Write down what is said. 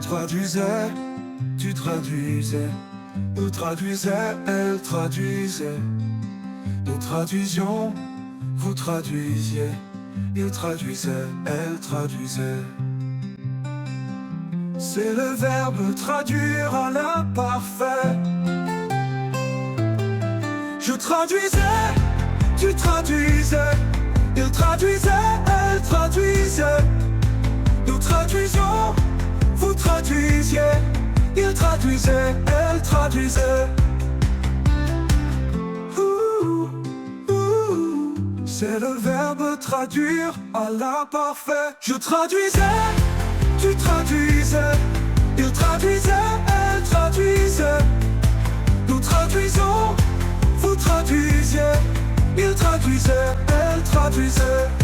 traduisait, tu traduisais. Nous traduisait, elle traduisait. Nous traduisions, vous traduisiez. Il traduisait, elle traduisait. C'est le verbe traduire à l'imparfait. Je traduisais, tu traduisais. Il traduisait, elle traduisait. Nous traduisions, vous traduisiez. Il traduisait, elle traduisait. C'est le verbe traduire à l'imparfait. Je traduisais, tu traduisais. Il traduisait, elle traduisait. Nous traduisons, vous traduisiez. Il traduisait, elle traduisait.